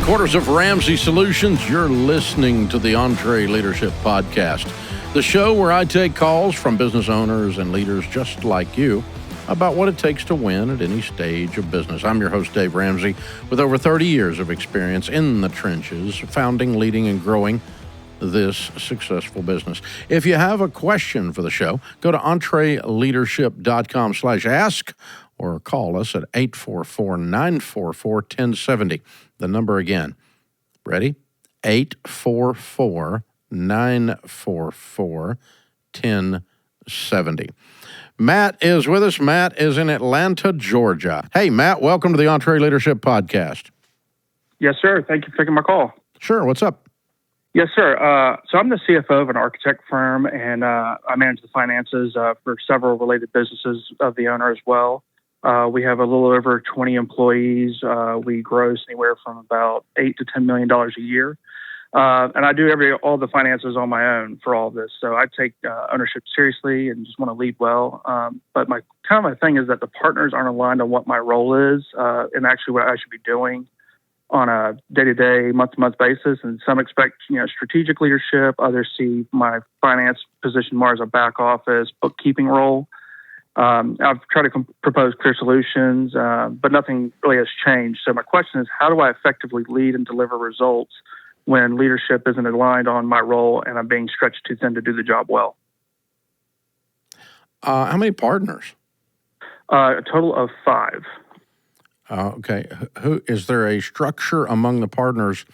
headquarters of Ramsey Solutions, you're listening to the EntreLeadership podcast, the show where I take calls from business owners and leaders just like you about what it takes to win at any stage of business. I'm your host, Dave Ramsey, with over 30 years of experience in the trenches, founding, leading, and growing this successful business. If you have a question for the show, go to EntreLeadership.com/ask or call us at 844-944-1070. The number again. Ready? 844-944-1070. Matt is with us. Matt is in Atlanta, Georgia. Hey, Matt, welcome to the EntreLeadership podcast. Yes, sir. Thank you for taking my call. Sure. What's up? Yes, sir. So I'm the CFO of an architect firm, and I manage the finances for several related businesses of the owner as well. We have a little over 20 employees. We gross anywhere from about $8 to $10 million a year. And I do all the finances on my own for all this. So I take ownership seriously and just want to lead well. But my thing is that the partners aren't aligned on what my role is and actually what I should be doing on a day-to-day, month-to-month basis. And some expect, strategic leadership. Others see my finance position more as a back office bookkeeping role. I've tried to propose clear solutions, but nothing really has changed. So my question is, how do I effectively lead and deliver results when leadership isn't aligned on my role and I'm being stretched too thin to do the job well? How many partners? A total of 5. Okay. Who is there a structure among the partners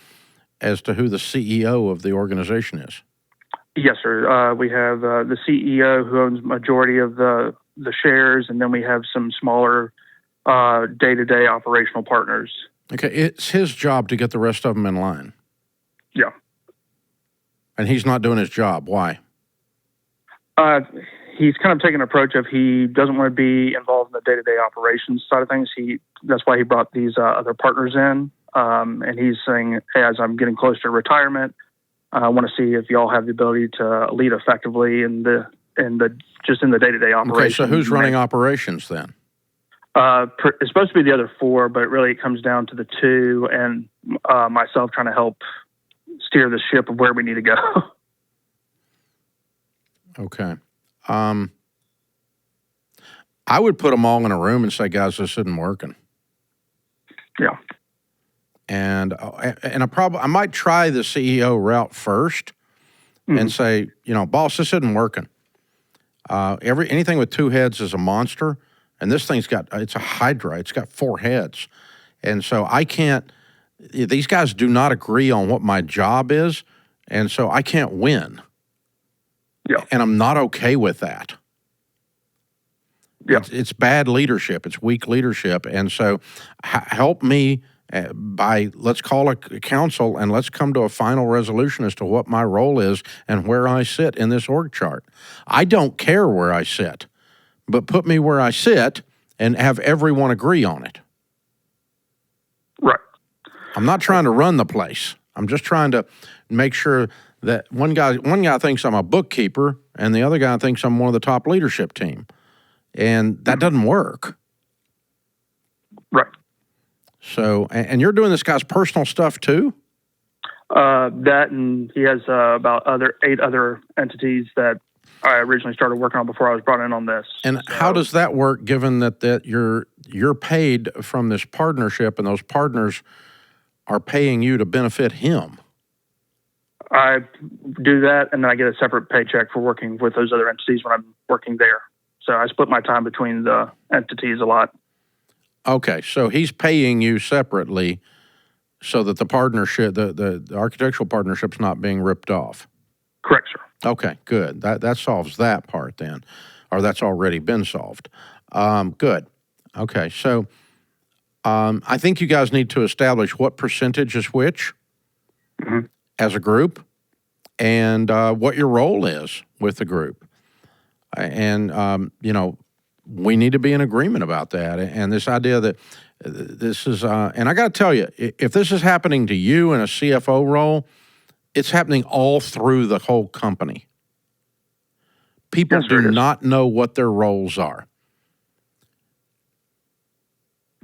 as to who the CEO of the organization is? Yes, sir. We have the CEO who owns majority of the shares, and then we have some smaller day-to-day operational partners. Okay. It's his job to get the rest of them in line. Yeah. And he's not doing his job. Why? He's kind of taking an approach of he doesn't want to be involved in the day-to-day operations side of things. That's why he brought these other partners in. And he's saying, hey, as I'm getting close to retirement, I want to see if y'all have the ability to lead effectively in the day-to-day operations. Okay, so who's running operations then? It's supposed to be the other 4, but really it comes down to the 2 and myself trying to help steer the ship of where we need to go. Okay. I would put them all in a room and say, guys, this isn't working. Yeah. And I might try the CEO route first and say, boss, this isn't working. Anything with 2 heads is a monster, and this thing's it's a hydra. It's got 4 heads. And so these guys do not agree on what my job is, and so I can't win. Yeah. And I'm not okay with that. Yeah. It's bad leadership. It's weak leadership. And so help me let's call a council and let's come to a final resolution as to what my role is and where I sit in this org chart. I don't care where I sit, but put me where I sit and have everyone agree on it. Right. I'm not trying to run the place. I'm just trying to make sure that one guy thinks I'm a bookkeeper and the other guy thinks I'm one of the top leadership team. And that doesn't work. Right. So, and you're doing this guy's personal stuff too? That, and he has about 8 other entities that I originally started working on before I was brought in on this. And how does that work, given that you're paid from this partnership and those partners are paying you to benefit him? I do that, and then I get a separate paycheck for working with those other entities when I'm working there. So I split my time between the entities a lot. Okay, so he's paying you separately so that the partnership, the architectural partnership's not being ripped off. Correct, sir. Okay, good. That solves that part then, or that's already been solved. Good. Okay, so I think you guys need to establish what percentage is which as a group and what your role is with the group. And, we need to be in agreement about that. And this idea that this is, and I got to tell you, if this is happening to you in a CFO role, it's happening all through the whole company. People do not know what their roles are.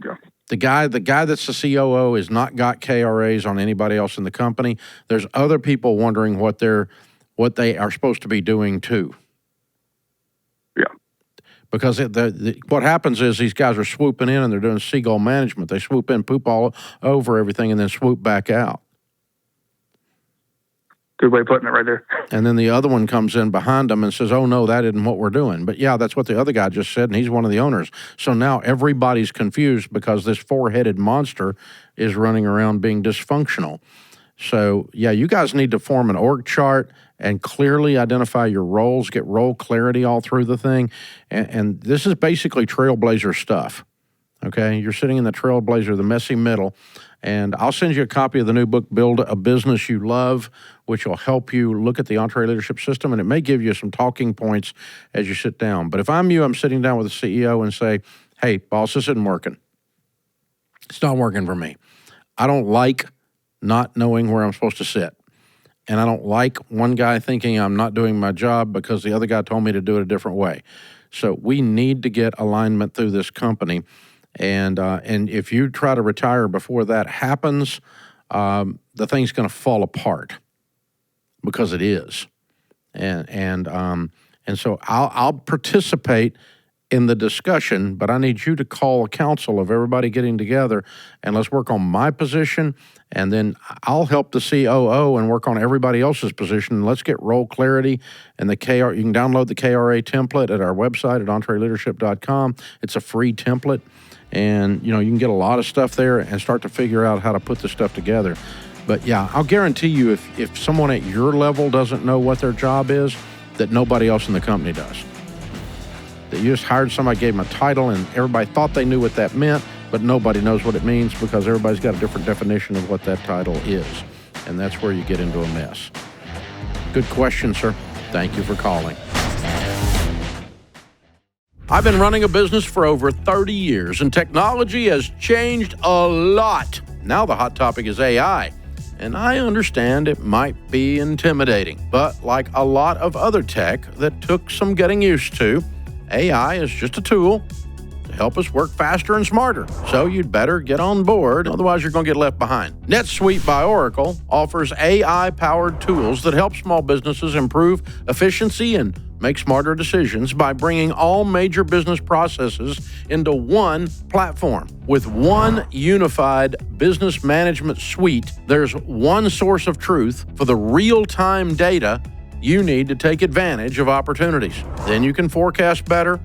Yeah. The guy that's the COO has not got KRAs on anybody else in the company. There's other people wondering what they are supposed to be doing too. Yeah. Because what happens is these guys are swooping in and they're doing seagull management. They swoop in, poop all over everything, and then swoop back out. Good way of putting it right there. And then the other one comes in behind them and says, oh, no, that isn't what we're doing. But, yeah, that's what the other guy just said, and he's one of the owners. So now everybody's confused because this four-headed monster is running around being dysfunctional. So, yeah, you guys need to form an org chart and clearly identify your roles, get role clarity all through the thing. And this is basically trailblazer stuff, okay? You're sitting in the trailblazer, the messy middle. And I'll send you a copy of the new book, Build a Business You Love, which will help you look at the EntreLeadership system, and it may give you some talking points as you sit down. But if I'm you, I'm sitting down with the CEO and say, hey, boss, this isn't working. It's not working for me. I don't like not knowing where I'm supposed to sit. And I don't like one guy thinking I'm not doing my job because the other guy told me to do it a different way. So we need to get alignment through this company. And if you try to retire before that happens, the thing's going to fall apart because it is. And so I'll participate in the discussion, but I need you to call a council of everybody getting together, and let's work on my position, and then I'll help the COO and work on everybody else's position. And let's get role clarity and the KR. You can download the KRA template at our website at EntreLeadership.com. It's a free template. And, you can get a lot of stuff there and start to figure out how to put this stuff together. But, yeah, I'll guarantee you if someone at your level doesn't know what their job is, that nobody else in the company does. That you just hired somebody, gave them a title, and everybody thought they knew what that meant, but nobody knows what it means because everybody's got a different definition of what that title is. And that's where you get into a mess. Good question, sir. Thank you for calling. I've been running a business for over 30 years, and technology has changed a lot. Now the hot topic is AI, and I understand it might be intimidating. But like a lot of other tech that took some getting used to, AI is just a tool to help us work faster and smarter. So you'd better get on board, otherwise you're going to get left behind. NetSuite by Oracle offers AI-powered tools that help small businesses improve efficiency and make smarter decisions by bringing all major business processes into one platform. With one unified business management suite, there's one source of truth for the real-time data you need to take advantage of opportunities. Then you can forecast better,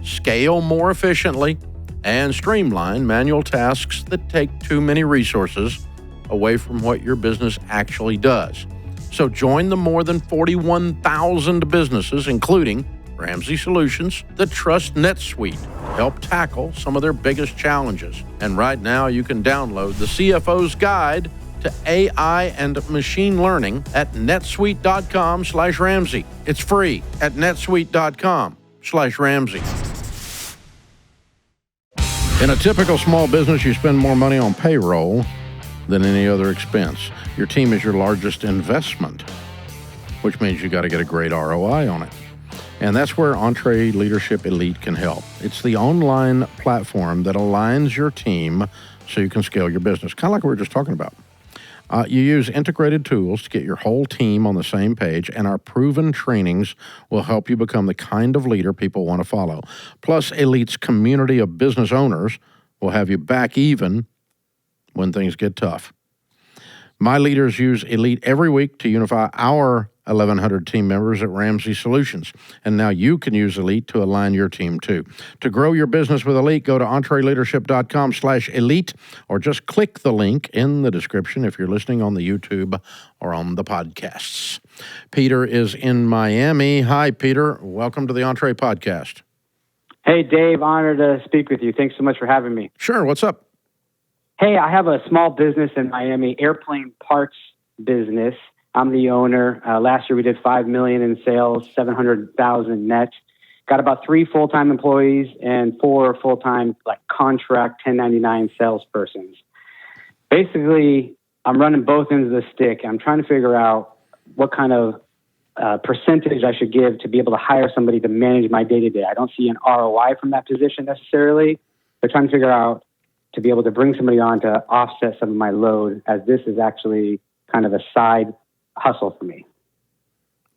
scale more efficiently, and streamline manual tasks that take too many resources away from what your business actually does. So join the more than 41,000 businesses, including Ramsey Solutions, that trust NetSuite to help tackle some of their biggest challenges. And right now you can download the CFO's Guide to AI and Machine Learning at netsuite.com/Ramsey. It's free at netsuite.com/Ramsey. In a typical small business, you spend more money on payroll than any other expense. Your team is your largest investment, which means you got to get a great ROI on it. And that's where EntreLeadership Elite can help. It's the online platform that aligns your team so you can scale your business, kind of like we were just talking about. You use integrated tools to get your whole team on the same page, and our proven trainings will help you become the kind of leader people want to follow. Plus, Elite's community of business owners will have you back even when things get tough. My leaders use Elite every week to unify our 1,100 team members at Ramsey Solutions. And now you can use Elite to align your team too. To grow your business with Elite, go to EntreLeadership.com/Elite or just click the link in the description if you're listening on the YouTube or on the podcasts. Peter is in Miami. Hi, Peter. Welcome to the Entre Podcast. Hey, Dave. Honored to speak with you. Thanks so much for having me. Sure. What's up? Hey, I have a small business in Miami, airplane parts business. I'm the owner. Last year we did $5 million in sales, $700,000 net. Got about 3 full-time employees and 4 full-time contract 1099 salespersons. Basically, I'm running both ends of the stick. I'm trying to figure out what kind of percentage I should give to be able to hire somebody to manage my day-to-day. I don't see an ROI from that position necessarily, but trying to figure out to be able to bring somebody on to offset some of my load, as this is actually kind of a side hustle for me.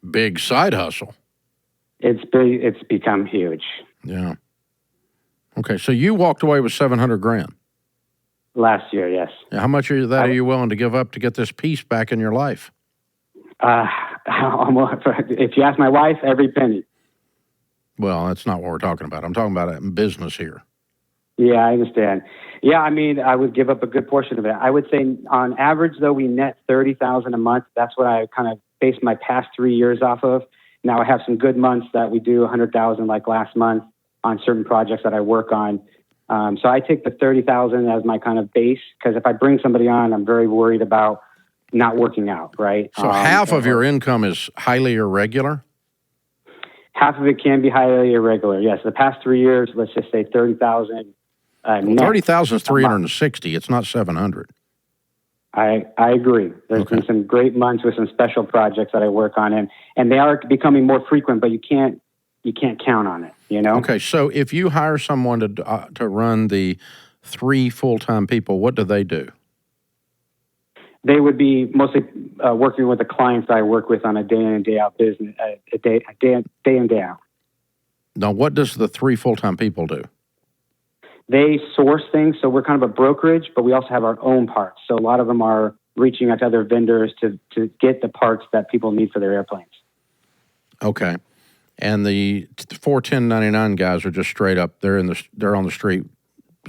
Big side hustle. It's become huge. Yeah. Okay, so you walked away with $700,000 Last year, yes. How much of that are you willing to give up to get this peace back in your life? If you ask my wife, every penny. Well, that's not what we're talking about. I'm talking about it in business here. Yeah, I understand. Yeah, I mean, I would give up a good portion of it. I would say on average, though, we net $30,000 a month. That's what I kind of based my past 3 years off of. Now I have some good months that we do $100,000 like last month on certain projects that I work on. So I take the $30,000 as my kind of base, because if I bring somebody on, I'm very worried about not working out, right? So half of your income is highly irregular? Half of it can be highly irregular, yes. The past 3 years, let's just say $30,000. Well, 30,000 is 360. It's not 700. I agree. There's been some great months with some special projects that I work on, and they are becoming more frequent, but you can't count on it, you know? Okay, so if you hire someone to run the 3 full-time people, what do they do? They would be mostly working with the clients that I work with on a day in and day out business, day in, day out. Now, what does the 3 full-time people do? They source things, so we're kind of a brokerage, but we also have our own parts. So a lot of them are reaching out to other vendors to get the parts that people need for their airplanes. Okay. And the 4 1099 guys are just straight up, they're on the street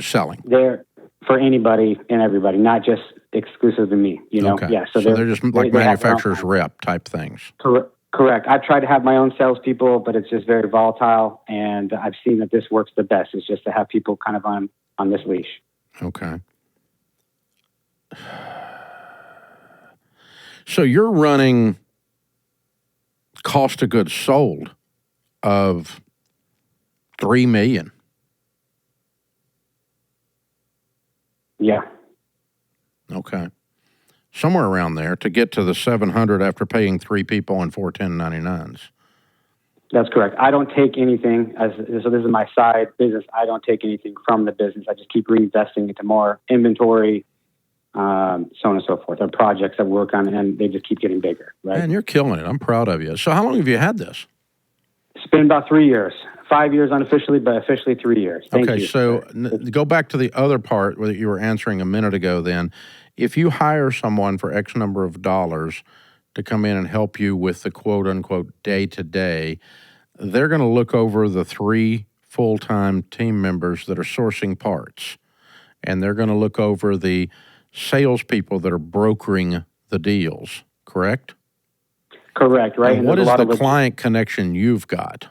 selling. They're for anybody and everybody, not just exclusive to me, you know? Okay. Yeah, so they're just like manufacturer's rep type things. Correct. I've tried to have my own salespeople, but it's just very volatile, and I've seen that this works the best. It's just to have people kind of on this leash. Okay. So you're running cost of goods sold of $3 million. Yeah. Okay. Somewhere around there to get to the 700 after paying 3 people and 4 1099s. That's correct. I don't take anything so this is my side business. I don't take anything from the business. I just keep reinvesting into more inventory, so on and so forth. Or projects that work on, and they just keep getting bigger. Right? Man, you're killing it. I'm proud of you. So how long have you had this? It's been about 3 years. 5 years unofficially, but officially 3 years. Thank you. So go back to the other part that you were answering a minute ago then. If you hire someone for X number of dollars to come in and help you with the quote-unquote day-to-day, they're going to look over the 3 full-time team members that are sourcing parts, and they're going to look over the salespeople that are brokering the deals, correct? Correct, right? And what is the client connection you've got?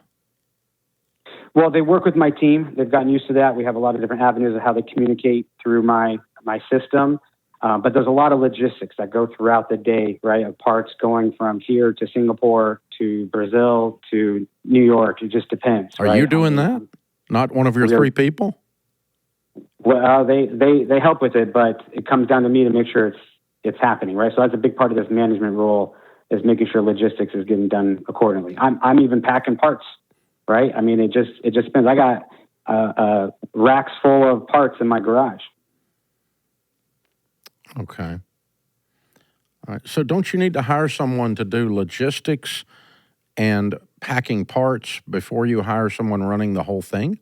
Well, they work with my team. They've gotten used to that. We have a lot of different avenues of how they communicate through my system. But there's a lot of logistics that go throughout the day, right? Of parts going from here to Singapore to Brazil to New York. It just depends. Are you doing that? Not one of your 3 people? Well, they help with it, but it comes down to me to make sure it's happening, right? So that's a big part of this management role, is making sure logistics is getting done accordingly. I'm even packing parts, right? I mean, it just depends. I got racks full of parts in my garage. Okay. All right. So don't you need to hire someone to do logistics and packing parts before you hire someone running the whole thing?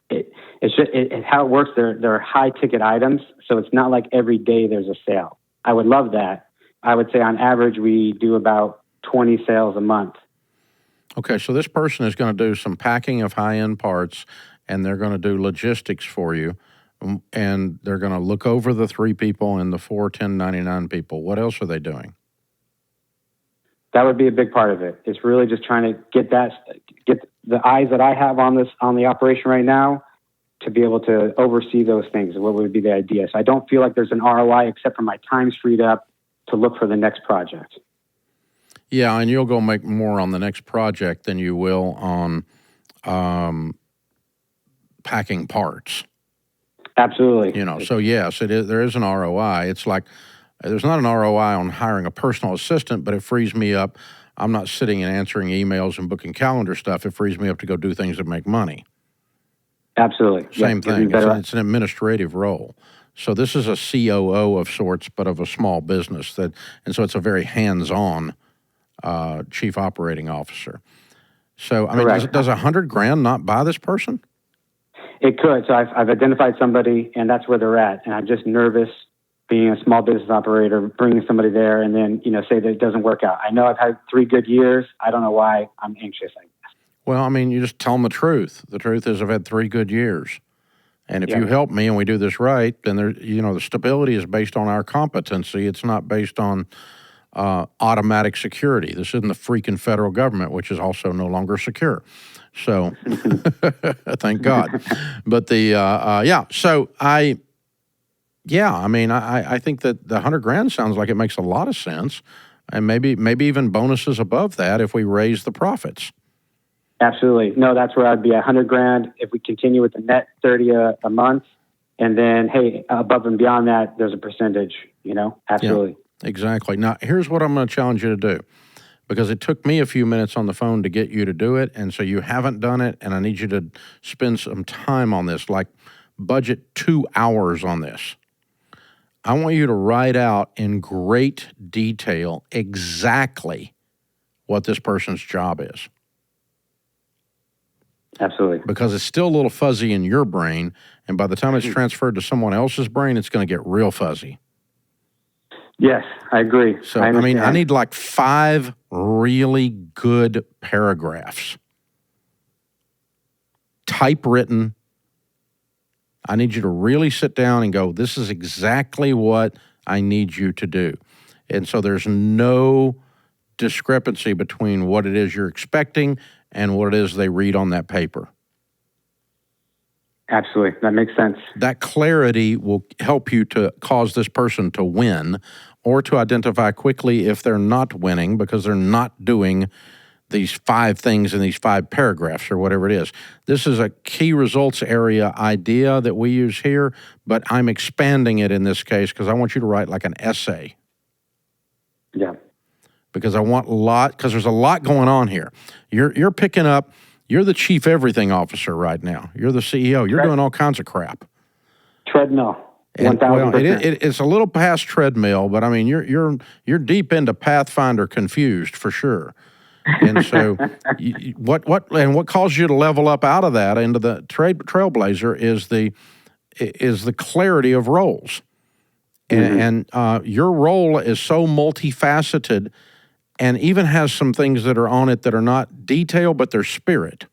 It's just how it works. There are high ticket items, so it's not like every day there's a sale. I would love that. I would say on average we do about 20 sales a month. Okay, so this person is going to do some packing of high-end parts, and they're going to do logistics for you. And they're going to look over the 3 people and the 4 1099 people. What else are they doing? That would be a big part of it. It's really just trying to get the eyes that I have on the operation right now to be able to oversee those things. What would be the idea? So I don't feel like there's an ROI except for my time's freed up to look for the next project. Yeah, and you'll go make more on the next project than you will on packing parts. Absolutely. You know, so yes, it is. There is an ROI. It's like there's not an ROI on hiring a personal assistant, but it frees me up. I'm not sitting and answering emails and booking calendar stuff. It frees me up to go do things that make money. Absolutely. Same thing. It's an administrative role. So this is a COO of sorts, but of a small business and so it's a very hands-on chief operating officer. So, I mean, does $100,000 not buy this person? It could. So I've identified somebody, and that's where they're at. And I'm just nervous being a small business operator, bringing somebody there, and then, say that it doesn't work out. I know I've had 3 good years. I don't know why I'm anxious, I guess. Well, I mean, you just tell them the truth. The truth is I've had 3 good years. And if you help me and we do this right, then the stability is based on our competency. It's not based on automatic security. This isn't the freaking federal government, which is also no longer secure. So, thank God. But I think that the $100,000 sounds like it makes a lot of sense, and maybe even bonuses above that if we raise the profits. Absolutely. No, that's where I'd be $100,000 if we continue with the net 30 a month, and then hey, above and beyond that, there's a percentage. Absolutely. Yeah, exactly. Now, here's what I'm going to challenge you to do, because it took me a few minutes on the phone to get you to do it, and so you haven't done it, and I need you to spend some time on this, like budget 2 hours on this. I want you to write out in great detail exactly what this person's job is. Absolutely. Because it's still a little fuzzy in your brain, and by the time it's transferred to someone else's brain, it's going to get real fuzzy. Yes, I agree. So, I need like 5 really good paragraphs, typewritten. I need you to really sit down and go, this is exactly what I need you to do. And so there's no discrepancy between what it is you're expecting and what it is they read on that paper. Absolutely. That makes sense. That clarity will help you to cause this person to win, or to identify quickly if they're not winning because they're not doing these 5 things in these 5 paragraphs or whatever it is. This is a key results area idea that we use here, but I'm expanding it in this case because I want you to write like an essay. Yeah. Because because there's a lot going on here. You're picking up, you're the chief everything officer right now. You're the CEO. You're doing all kinds of crap. Treadmill. 1,000%. Well, it's a little past treadmill, but I mean, you're deep into Pathfinder confused for sure. And so, what caused you to level up out of that into the trailblazer is the clarity of roles, and your role is so multifaceted, and even has some things that are on it that are not detail, but they're spirit.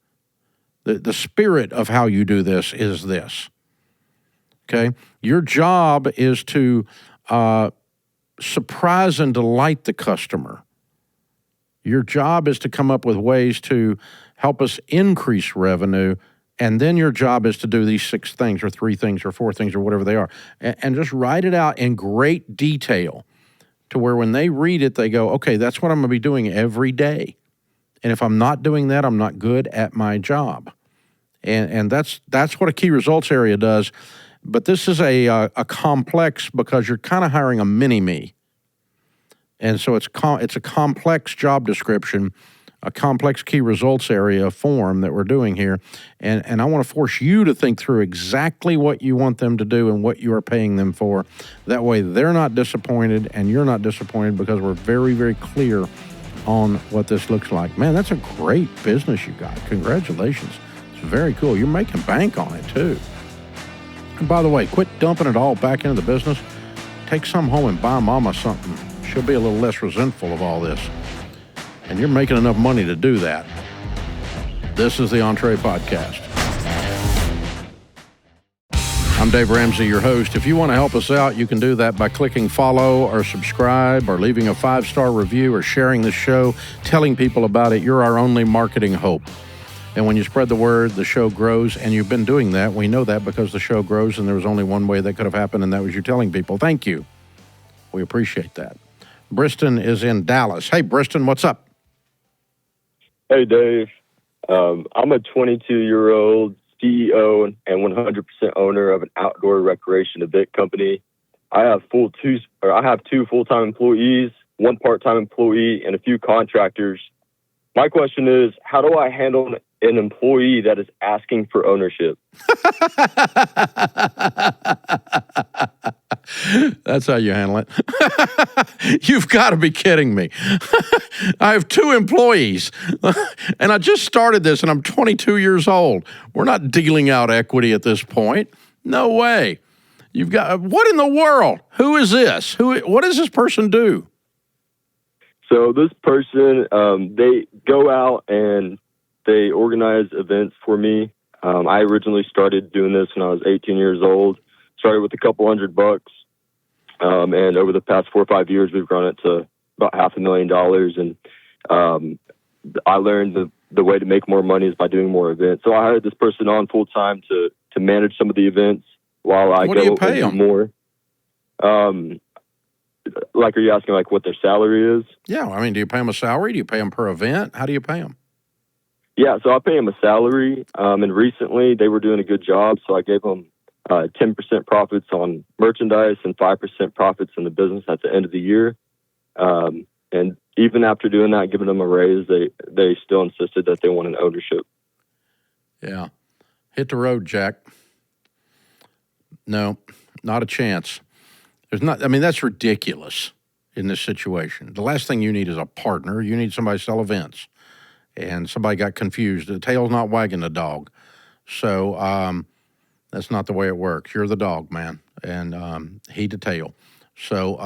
The spirit of how you do this is this. Okay, your job is to surprise and delight the customer. Your job is to come up with ways to help us increase revenue, and then your job is to do these 6 things or 3 things or 4 things or whatever they are, and just write it out in great detail to where when they read it, they go, okay, that's what I'm going to be doing every day. And if I'm not doing that, I'm not good at my job. And that's what a key results area does. But this is a complex, because you're kind of hiring a mini-me. And so it's a complex job description, a complex key results area form that we're doing here. And I want to force you to think through exactly what you want them to do and what you are paying them for. That way they're not disappointed and you're not disappointed, because we're very, very clear on what this looks like. Man, that's a great business you got. Congratulations. It's very cool. You're making bank on it too. And by the way, quit dumping it all back into the business. Take some home and buy mama something. She'll be a little less resentful of all this. And you're making enough money to do that. This is the Entre Podcast. I'm Dave Ramsey, your host. If you want to help us out, you can do that by clicking follow or subscribe or leaving a 5-star review or sharing the show, telling people about it. You're our only marketing hope. And when you spread the word, the show grows, and you've been doing that. We know that because the show grows, and there was only one way that could have happened, and that was you telling people. Thank you. We appreciate that. Briston is in Dallas. Hey, Briston, what's up? Hey, Dave. I'm a 22-year-old CEO and 100% owner of an outdoor recreation event company. I have 2 full-time employees, 1 part-time employee, and a few contractors. My question is, how do I handle an an employee that is asking for ownership. That's how you handle it. You've got to be kidding me. I have 2 employees, and I just started this, and I'm 22 years old. We're not dealing out equity at this point. No way. You've got, what in the world? Who is this? What does this person do? So this person, they go out and they organize events for me. I originally started doing this when I was 18 years old. Started with a couple $100, and over the past 4 or 5 years, we've grown it to about $500,000. And I learned the way to make more money is by doing more events. So I hired this person on full time to manage some of the events while I What do you pay them? more. Like, are you asking like what their salary is? Yeah, I mean, do you pay them a salary? Do you pay them per event? How do you pay them? Yeah, so I pay them a salary. And recently they were doing a good job, so I gave them 10% profits on merchandise and 5% profits in the business at the end of the year. And even after doing that, giving them a raise, they still insisted that they wanted ownership. Yeah. Hit the road, Jack. No, not a chance. That's ridiculous in this situation. The last thing you need is a partner. You need somebody to sell events. And somebody got confused. The tail's not wagging the dog. So that's not the way it works. You're the dog, man, and he the tail. So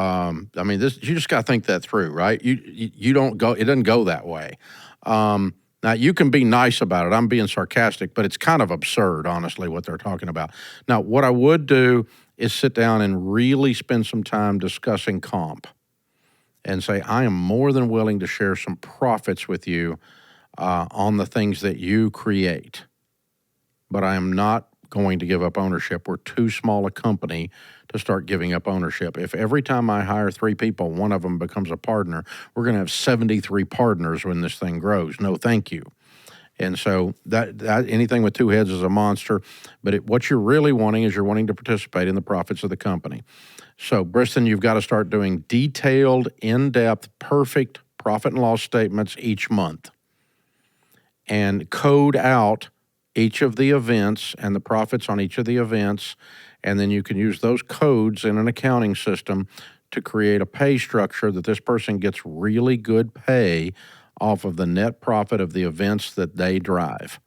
you just got to think that through, right? You don't go. It doesn't go that way. Now you can be nice about it. I'm being sarcastic, but it's kind of absurd, honestly, what they're talking about. Now, what I would do is sit down and really spend some time discussing comp, and say I am more than willing to share some profits with you on the things that you create, but I am not going to give up ownership. We're too small a company to start giving up ownership. If every time I hire 3 people, one of them becomes a partner, we're going to have 73 partners when this thing grows. No, thank you. And so that anything with 2 heads is a monster. But what you're really wanting is you're wanting to participate in the profits of the company. So, Briston, you've got to start doing detailed, in-depth, perfect profit and loss statements each month, and code out each of the events and the profits on each of the events, and then you can use those codes in an accounting system to create a pay structure that this person gets really good pay off of the net profit of the events that they drive.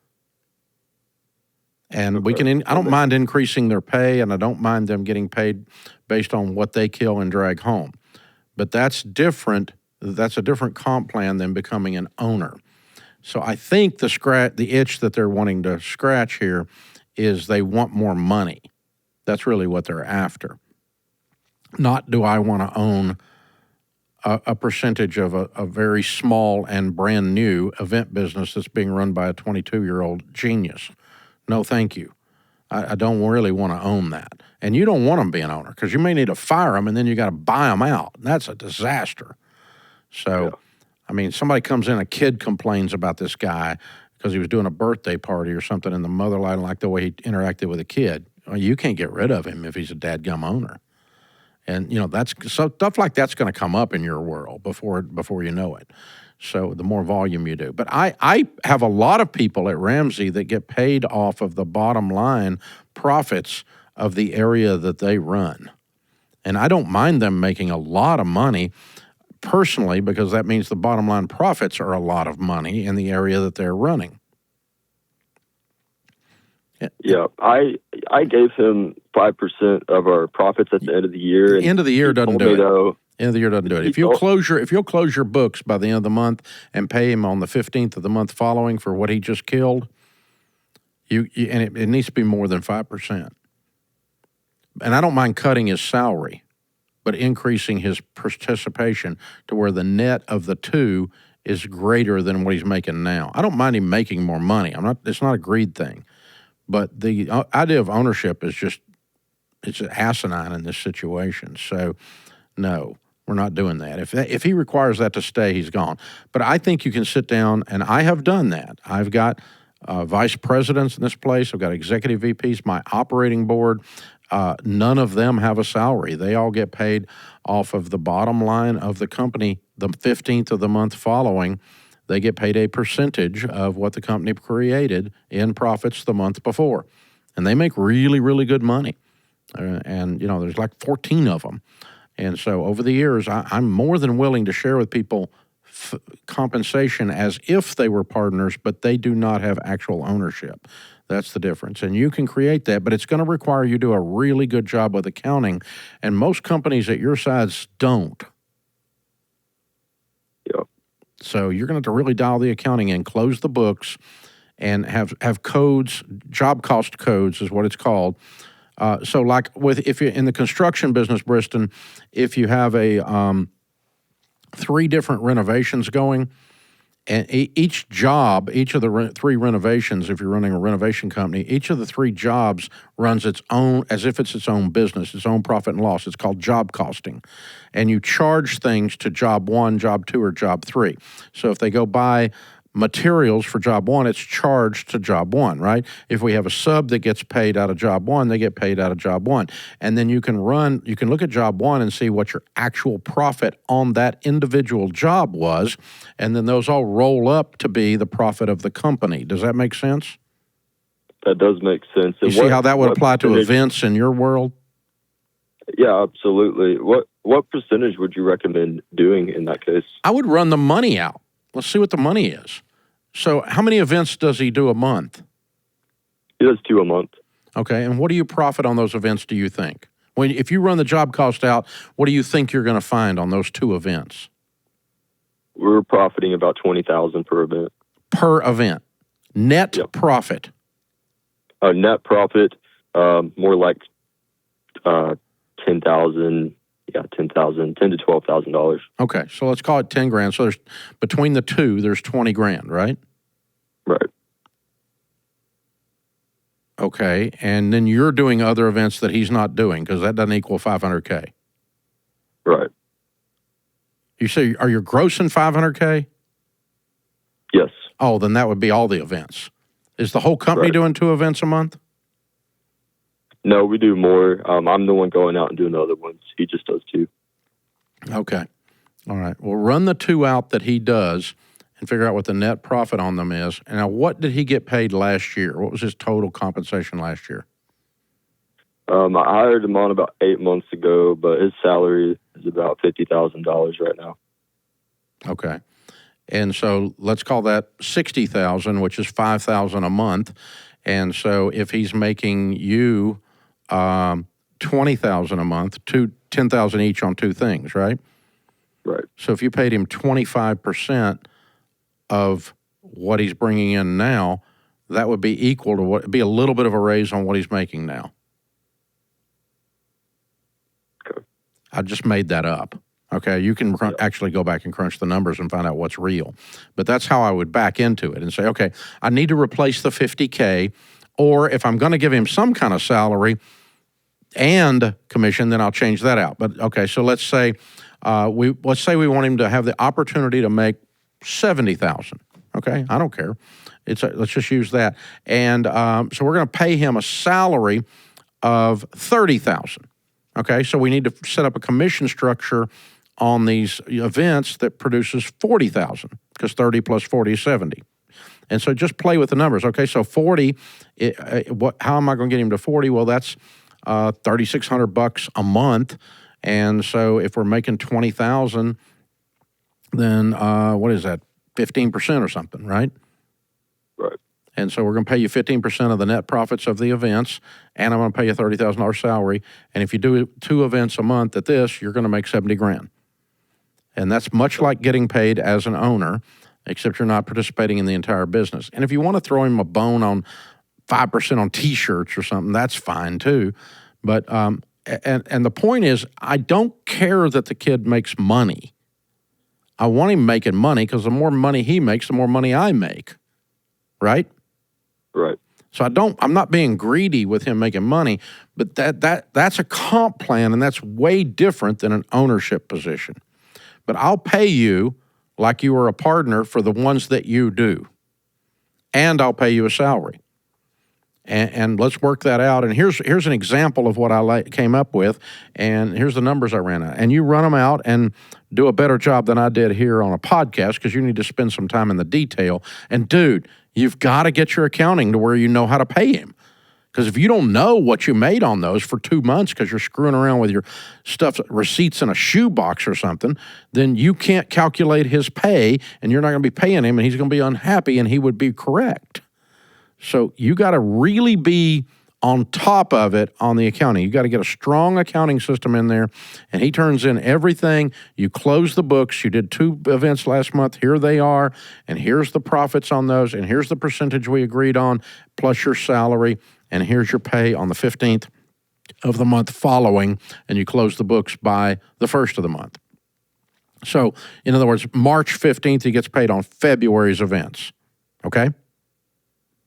And I don't mind increasing their pay, and I don't mind them getting paid based on what they kill and drag home. But that's different. That's a different comp plan than becoming an owner. So I think the itch that they're wanting to scratch here is they want more money. That's really what they're after. Not do I want to own a percentage of a very small and brand new event business that's being run by a 22-year-old genius. No, thank you. I don't really want to own that. And you don't want them being an owner because you may need to fire them and then you got to buy them out. That's a disaster. So, yeah. Somebody comes in, a kid complains about this guy because he was doing a birthday party or something, and the mother didn't like the way he interacted with a kid. Well, you can't get rid of him if he's a dadgum owner. And, that's stuff like that's going to come up in your world before you know it. So the more volume you do. But I have a lot of people at Ramsey that get paid off of the bottom line profits of the area that they run. And I don't mind them making a lot of money personally, because that means the bottom line profits are a lot of money in the area that they're running. Yeah, I gave him 5% of our profits at the end of the year. End of the year doesn't do it. End of the year doesn't do it. If you'll close your books by the end of the month and pay him on the 15th of the month following for what he just killed, and it needs to be more than 5%. And I don't mind cutting his salary, but increasing his participation to where the net of the two is greater than what he's making now. I don't mind him making more money. It's not a greed thing. But the idea of ownership is it's asinine in this situation. So, no, we're not doing that. If he requires that to stay, he's gone. But I think you can sit down, and I have done that. I've got vice presidents in this place. I've got executive VPs, my operating board. None of them have a salary. They all get paid off of the bottom line of the company the 15th of the month following. they get paid a percentage of what the company created in profits the month before. And they make really, really good money. And, there's like 14 of them. And so over the years, I'm more than willing to share with people compensation as if they were partners, but they do not have actual ownership. That's the difference. And you can create that, but it's going to require you to do a really good job with accounting. And most companies at your size don't. Yep. So you're going to have to really dial the accounting in, close the books, and have codes, job cost codes is what it's called. So like if you're in the construction business, Briston, if you have a 3 different renovations going, and each job, each of the 3 renovations, if you're running a renovation company, each of the 3 jobs runs its own, as if it's its own business, its own profit and loss. It's called job costing. And you charge things to job 1, job 2, or job 3. So if they go buy materials for job 1, it's charged to job 1, right? If we have a sub that gets paid out of job 1, they get paid out of job 1. And then you can look at job 1 and see what your actual profit on that individual job was, and then those all roll up to be the profit of the company. Does that make sense? That does make sense. You see how that would apply to events in your world? Yeah, absolutely. What percentage would you recommend doing in that case? I would run the money out. Let's see what the money is. So how many events does he do a month? He does 2 a month. Okay, and what do you profit on those events, do you think? If you run the job cost out, what do you think you're going to find on those 2 events? We're profiting about $20,000 per event. Per event. Net profit. Net profit, more like $10,000. Yeah, $10,000 to $12,000. Okay, so let's call it $10,000. So there's between the 2, there's $20,000, right? Right. Okay, and then you're doing other events that he's not doing because that doesn't equal $500K. Right. You say, are you grossing $500K? Yes. Oh, then that would be all the events. Is the whole company doing 2 events a month? No, we do more. I'm the one going out and doing the other ones. He just does 2. Okay. All right. Well, run the 2 out that he does and figure out what the net profit on them is. And now, what did he get paid last year? What was his total compensation last year? I hired him on about 8 months ago, but his salary is about $50,000 right now. Okay. And so let's call that $60,000, which is $5,000 a month. And so if he's making you $20,000 a month, $10,000 each on 2 things, right? Right. So if you paid him 25% of what he's bringing in now, that would be equal to be a little bit of a raise on what he's making now. Okay. I just made that up. Okay, you can actually go back and crunch the numbers and find out what's real. But that's how I would back into it and say, okay, I need to replace the $50K, or if I'm going to give him some kind of salary and commission, then I'll change that out. But okay, so let's say we want him to have the opportunity to make $70,000. Okay, I don't care. Let's just use that, and so we're going to pay him a salary of $30,000. Okay, so we need to set up a commission structure on these events that produces $40,000 because 30 plus 40 is 70. And so just play with the numbers. Okay, so 40, how am I going to get him to 40? Well, that's $3,600 a month. And so if we're making 20,000, then what is that? 15% or something, right? Right. And so we're going to pay you 15% of the net profits of the events, and I'm going to pay you $30,000 salary. And if you do 2 events a month at this, you're going to make $70,000. And that's much like getting paid as an owner, except you're not participating in the entire business. And if you want to throw him a bone on 5% on T-shirts or something, that's fine too. But and the point is, I don't care that the kid makes money. I want him making money because the more money he makes, the more money I make. Right? Right. So I'm not being greedy with him making money, but that's a comp plan, and that's way different than an ownership position. But I'll pay you like you were a partner for the ones that you do, and I'll pay you a salary. and let's work that out. And here's an example of what I came up with, and here's the numbers I ran out. And you run them out and do a better job than I did here on a podcast, because you need to spend some time in the detail. And dude, you've got to get your accounting to where you know how to pay him. Because if you don't know what you made on those for 2 months because you're screwing around with your stuff, receipts in a shoebox or something, then you can't calculate his pay, and you're not going to be paying him, and he's going to be unhappy, and he would be correct. So you got to really be on top of it on the accounting. You got to get a strong accounting system in there, and he turns in everything. You close the books. You did 2 events last month. Here they are, and here's the profits on those, and here's the percentage we agreed on, plus your salary, and here's your pay on the 15th of the month following, and you close the books by the 1st of the month. So, in other words, March 15th, he gets paid on February's events, okay?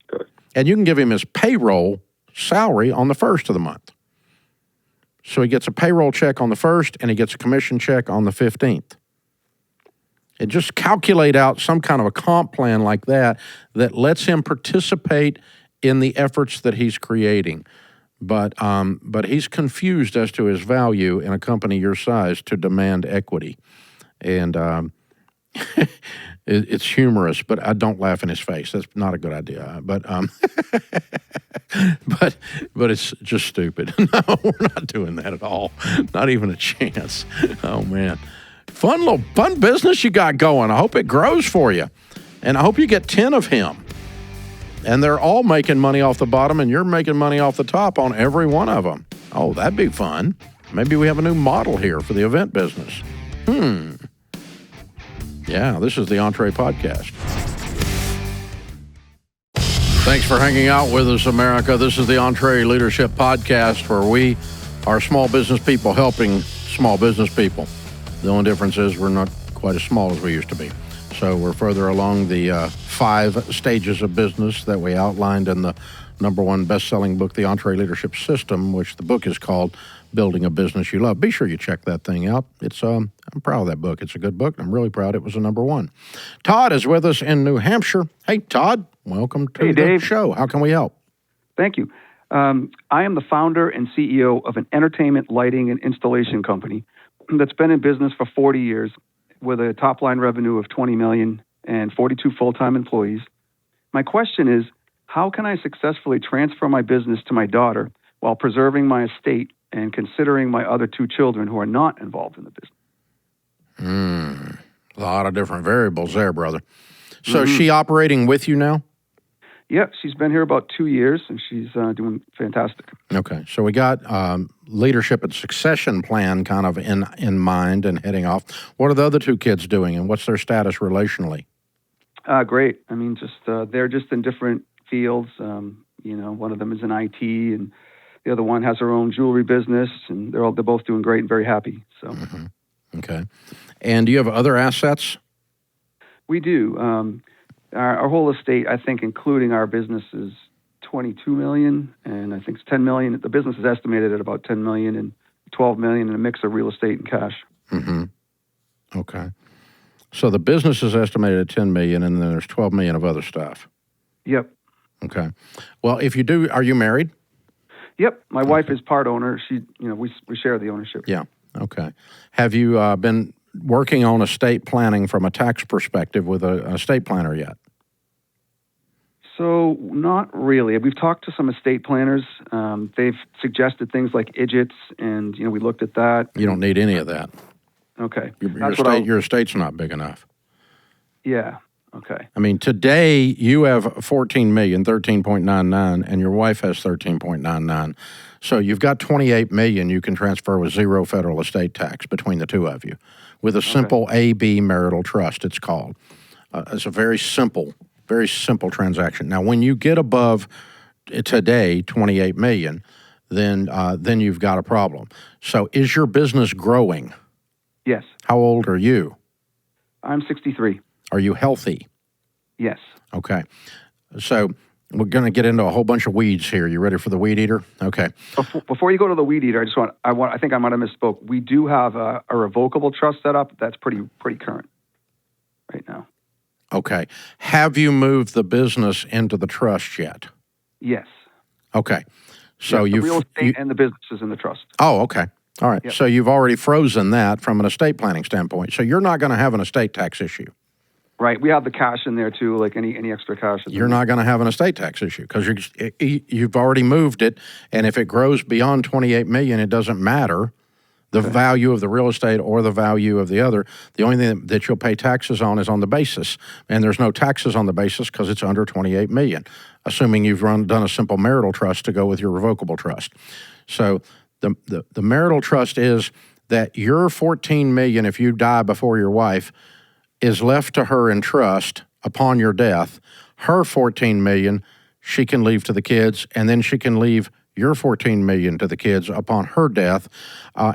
Good. And you can give him his payroll salary on the 1st of the month. So he gets a payroll check on the 1st, and he gets a commission check on the 15th. And just calculate out some kind of a comp plan like that lets him participate in the efforts that he's creating. But he's confused as to his value in a company your size to demand equity. And it's humorous, but I don't laugh in his face. That's not a good idea. But but it's just stupid. No, we're not doing that at all. Not even a chance. Oh man. Fun business you got going. I hope it grows for you. And I hope you get 10 of him. And they're all making money off the bottom, and you're making money off the top on every one of them. Oh, that'd be fun. Maybe we have a new model here for the event business. Yeah, this is the Entre Podcast. Thanks for hanging out with us, America. This is the EntreLeadership Podcast, where we are small business people helping small business people. The only difference is we're not quite as small as we used to be. So we're further along the 5 stages of business that we outlined in the #1 best-selling book, The EntreLeadership System, which the book is called Building a Business You Love. Be sure you check that thing out. It's I'm proud of that book. It's a good book. I'm really proud it was a #1. Todd is with us in New Hampshire. Hey, Todd, welcome to the show. How can we help? Thank you. I am the founder and CEO of an entertainment lighting and installation company that's been in business for 40 years with a top-line revenue of $20 million and 42 full-time employees. My question is, how can I successfully transfer my business to my daughter while preserving my estate and considering my other 2 children who are not involved in the business? A lot of different variables there, brother. So is she operating with you now? Yep, she's been here about 2 years, and she's doing fantastic. Okay, so we got leadership and succession plan kind of in mind and heading off. What are the other 2 kids doing, and what's their status relationally? Great. I mean, they're just in different fields. One of them is in IT, and the other one has her own jewelry business, and they're both doing great and very happy. So, Okay. And do you have other assets? We do. Our whole estate, I think, including our business, is $22 million, and I think it's $10 million. The business is estimated at about $10 million and $12 million in a mix of real estate and cash. Okay. So the business is estimated at $10 million, and then there's $12 million of other stuff. Yep. Okay. Well, if you do, are you married? Yep. My wife is part owner. We share the ownership. Yeah. Okay. Have you been working on estate planning from a tax perspective with an estate planner yet? So not really. We've talked to some estate planners. They've suggested things like idiots, and we looked at that. You don't need any of that. Okay. Your estate's not big enough. Yeah. Okay. I mean, today you have 14 million, 13.99, and your wife has 13.99. So you've got 28 million you can transfer with 0 federal estate tax between the 2 of you with a simple AB marital trust, it's called. It's a very simple transaction. Now, when you get above today 28 million, then you've got a problem. So is your business growing? Yes. How old are you? I'm 63. Are you healthy? Yes. Okay. So we're going to get into a whole bunch of weeds here. You ready for the weed eater? Okay. Before you go to the weed eater, I think I might have misspoke. We do have a revocable trust set up that's pretty current right now. Okay. Have you moved the business into the trust yet? Yes. Okay. So the real estate you and the business is in the trust. oh, okay. All right. Yep. So you've already frozen that from an estate planning standpoint. So you're not going to have an estate tax issue. Right. We have the cash in there too, like any extra cash. You're not going to have an estate tax issue because you've already moved it, and if it grows beyond 28 million, it doesn't matter the value of the real estate or the value of the other. The only thing that you'll pay taxes on is on the basis, and there's no taxes on the basis because it's under 28 million, assuming you've done a simple marital trust to go with your revocable trust. So the marital trust is that your 14 million, if you die before your wife, is left to her in trust upon your death. Her 14 million she can leave to the kids, and then she can leave your 14 million to the kids upon her death.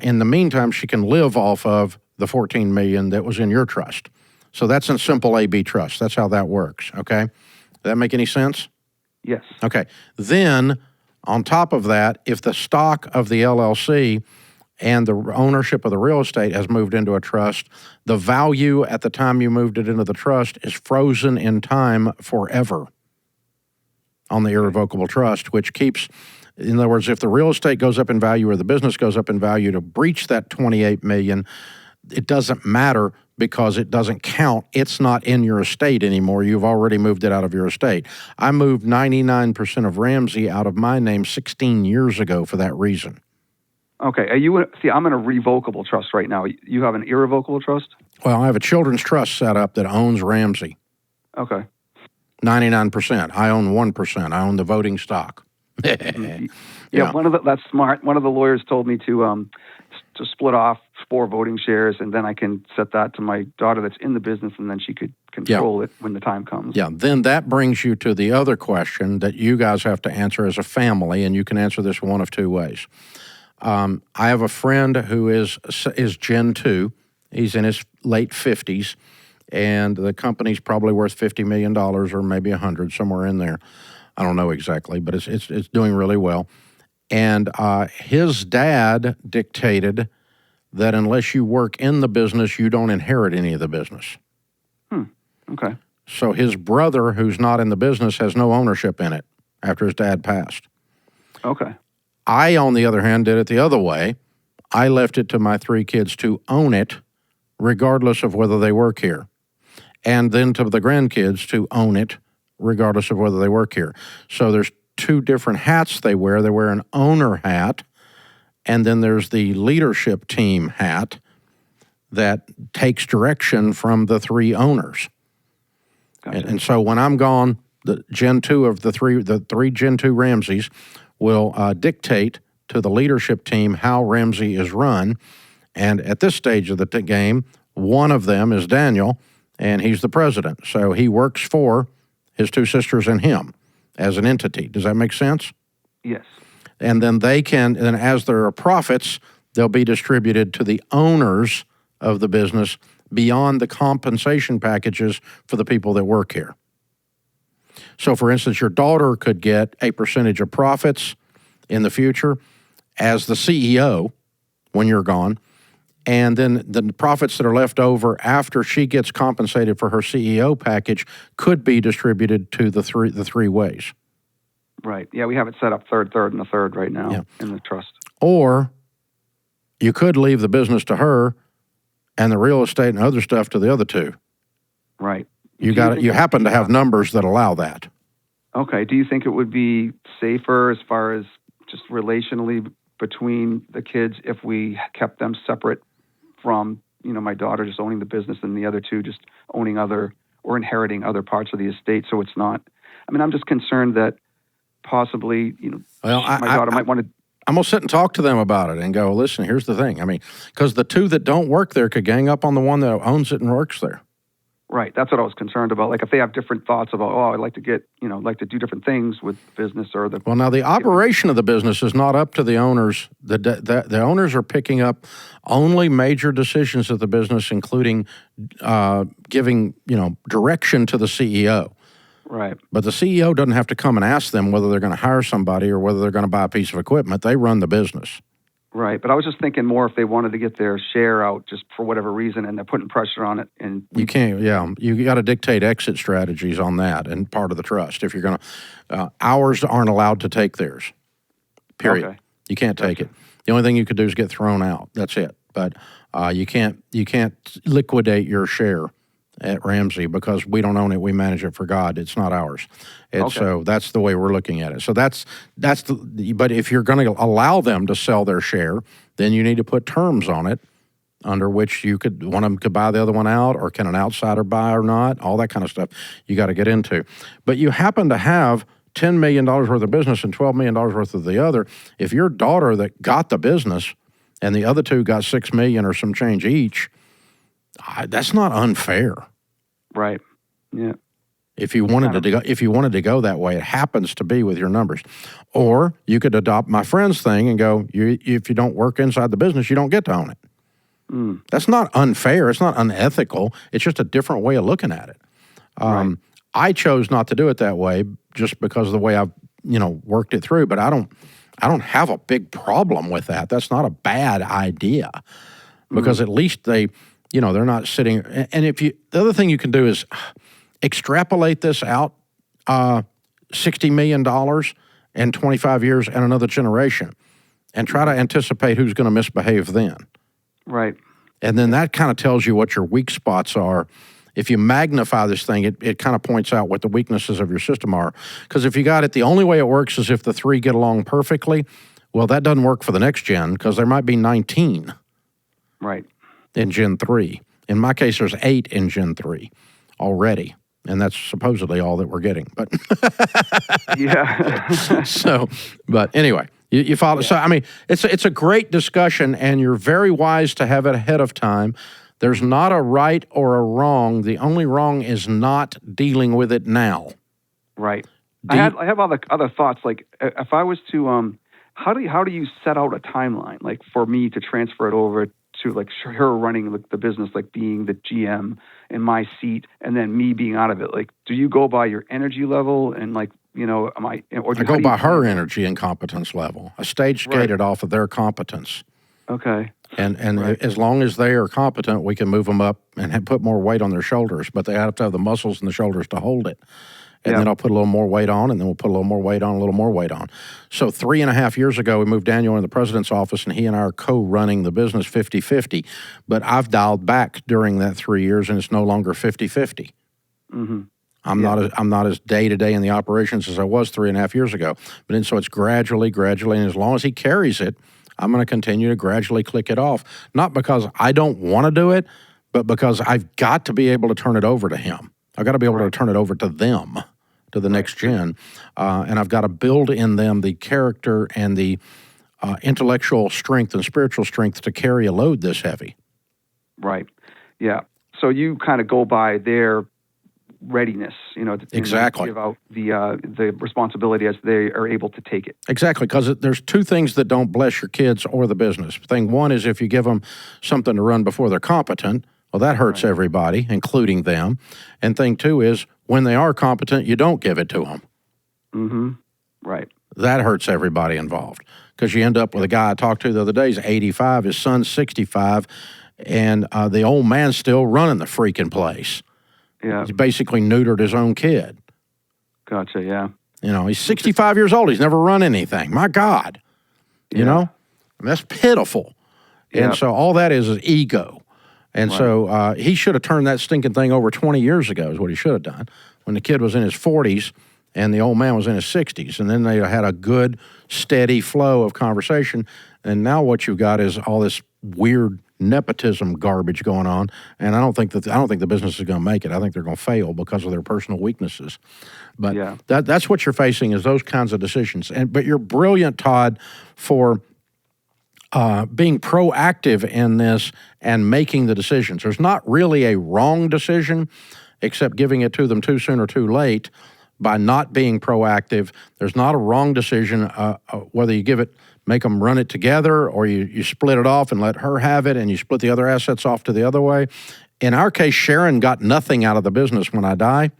In the meantime, she can live off of the 14 million that was in your trust. So that's a simple AB trust. That's how that works, okay? Does that make any sense? Yes. Okay. Then, on top of that, if the stock of the LLC and the ownership of the real estate has moved into a trust, the value at the time you moved it into the trust is frozen in time forever on the irrevocable trust, which keeps, in other words, if the real estate goes up in value or the business goes up in value to breach that 28 million, it doesn't matter because it doesn't count. It's not in your estate anymore. You've already moved it out of your estate. I moved 99% of Ramsey out of my name 16 years ago for that reason. Okay. I'm in a revocable trust right now. You have an irrevocable trust? Well, I have a children's trust set up that owns Ramsey. Okay. 99%. I own 1%. I own the voting stock. Yeah, that's smart. One of the lawyers told me to split off 4 voting shares, and then I can set that to my daughter that's in the business, and then she could control it when the time comes. Yeah, then that brings you to the other question that you guys have to answer as a family, and you can answer this one of 2 ways. I have a friend who is Gen 2. He's in his late 50s, and the company's probably worth $50 million or maybe 100, somewhere in there. I don't know exactly, but it's doing really well. And his dad dictated that unless you work in the business, you don't inherit any of the business. Okay. So his brother, who's not in the business, has no ownership in it after his dad passed. Okay. I, on the other hand, did it the other way. I left it to my 3 kids to own it, regardless of whether they work here. And then to the grandkids to own it, regardless of whether they work here. So there's 2 different hats they wear. They wear an owner hat, and then there's the leadership team hat that takes direction from the 3 owners. Gotcha. And so when I'm gone, the Gen 2 of the three Gen 2 Ramseys will dictate to the leadership team how Ramsey is run. And at this stage of the game, one of them is Daniel, and he's the president. So he works for his 2 sisters and him as an entity. Does that make sense? Yes. And then and as there are profits, they'll be distributed to the owners of the business beyond the compensation packages for the people that work here. So, for instance, your daughter could get a percentage of profits in the future as the CEO when you're gone, and then the profits that are left over after she gets compensated for her CEO package could be distributed to the three ways. Right. Yeah, we have it set up third, and a third right now in the trust. Or you could leave the business to her and the real estate and other stuff to the other 2. Right. You happen to have numbers that allow that. Okay. Do you think it would be safer as far as just relationally between the kids if we kept them separate from, my daughter just owning the business and the other 2 just owning other or inheriting other parts of the estate? So it's not, I'm just concerned that possibly, my daughter might want to. I'm going to sit and talk to them about it and go, listen, here's the thing. Because the 2 that don't work there could gang up on the one that owns it and works there. Right. That's what I was concerned about. Like if they have different thoughts about, I'd like to get, like to do different things with business or the. Well, now the operation of the business is not up to the owners. The owners are picking up only major decisions of the business, including giving, direction to the CEO. Right. But the CEO doesn't have to come and ask them whether they're going to hire somebody or whether they're going to buy a piece of equipment. They run the business. Right, but I was just thinking more if they wanted to get their share out just for whatever reason, and they're putting pressure on it. And You can't, yeah. You got to dictate exit strategies on that and part of the trust. If you're going to, ours aren't allowed to take theirs, period. Okay. You can't take it. The only thing you could do is get thrown out. That's it. But you can't liquidate your share at Ramsey because we don't own it. We manage it for God. It's not ours. And so that's the way we're looking at it. So that's but if you're going to allow them to sell their share, then you need to put terms on it under which one of them could buy the other one out, or can an outsider buy or not, all that kind of stuff you got to get into. But you happen to have $10 million worth of business and $12 million worth of the other. If your daughter that got the business and the other two got $6 million or some change each, that's not unfair. Right. Yeah. If you wanted to go that way, it happens to be with your numbers. Or you could adopt my friend's thing and go, if you don't work inside the business, you don't get to own it. That's not unfair. It's not unethical. It's just a different way of looking at it. Right. I chose not to do it that way just because of the way I've worked it through. But I don't have a big problem with that. That's not a bad idea because at least they're not sitting. And the other thing you can do is extrapolate this out $60 million and 25 years and another generation, and try to anticipate who's going to misbehave then. Right. And then that kind of tells you what your weak spots are. If you magnify this thing, it kind of points out what the weaknesses of your system are. Because if you got it, the only way it works is if the three get along perfectly. Well, that doesn't work for the next gen because there might be 19 Right. in Gen 3. In my case, there's 8 in Gen 3 already. And that's supposedly all that we're getting. But Yeah. but anyway. You follow? Yeah. So, I mean, it's a great discussion, and you're very wise to have it ahead of time. There's not a right or a wrong. The only wrong is not dealing with it now. Right. I have other thoughts. Like, if I was to, how do you set out a timeline? Like, for me to transfer it over to, like, her running the business, like being the GM in my seat, and then me being out of it. Like, do you go by your energy level and, like, I go by her energy and competence level. I stage skated off of their competence. Okay. And as long as they are competent, we can move them up and put more weight on their shoulders. But they have to have the muscles in the shoulders to hold it. And then I'll put a little more weight on, and then we'll put a little more weight on, a little more weight on. So 3.5 years ago, we moved Daniel in the president's office, and he and I are co-running the business 50-50. But I've dialed back during that 3 years, and it's no longer 50-50. Mm-hmm. I'm not as day-to-day in the operations as I was 3.5 years ago. But then so it's gradually, and as long as he carries it, I'm going to continue to gradually click it off. Not because I don't want to do it, but because I've got to be able to turn it over to him. I've got to be able to turn it over to them, to the next gen. And I've got to build in them the character and the intellectual strength and spiritual strength to carry a load this heavy. Right. Yeah. So you kind of go by their readiness, exactly. Give out the responsibility as they are able to take it. Exactly, because there's two things that don't bless your kids or the business. Thing one is if you give them something to run before they're competent, well, that hurts everybody, including them. And thing two is when they are competent, you don't give it to them. Mm-hmm. Right. That hurts everybody involved because you end up with a guy I talked to the other day, he's 85, his son's 65, and the old man's still running the freaking place. Yeah. He's basically neutered his own kid. Gotcha, yeah. He's 65 years old. He's never run anything. My God. You know? And that's pitiful. Yeah. And so all that is ego. And so he should have turned that stinking thing over 20 years ago is what he should have done when the kid was in his 40s and the old man was in his 60s. And then they had a good, steady flow of conversation. And now what you've got is all this weird nepotism garbage going on, and I don't think the business is going to make it. I think they're going to fail because of their personal weaknesses. But that's what you're facing is those kinds of decisions. But you're brilliant, Todd, for being proactive in this and making the decisions. There's not really a wrong decision, except giving it to them too soon or too late by not being proactive. There's not a wrong decision whether you make them run it together, or you split it off and let her have it, and you split the other assets off to the other way. In our case, Sharon got nothing out of the business when I die.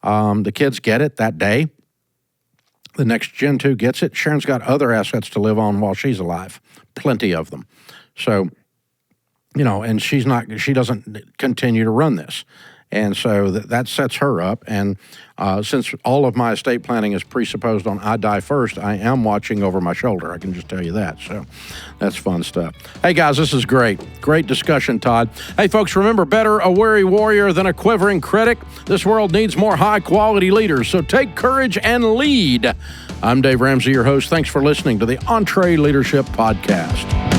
The kids get it that day. The next Gen 2 gets it. Sharon's got other assets to live on while she's alive, plenty of them. So, and she doesn't continue to run this. And so that sets her up. And since all of my estate planning is presupposed on I die first, I am watching over my shoulder. I can just tell you that. So that's fun stuff. Hey, guys, this is great. Great discussion, Todd. Hey, folks, remember, better a wary warrior than a quivering critic. This world needs more high-quality leaders, so take courage and lead. I'm Dave Ramsey, your host. Thanks for listening to the EntreLeadership Podcast.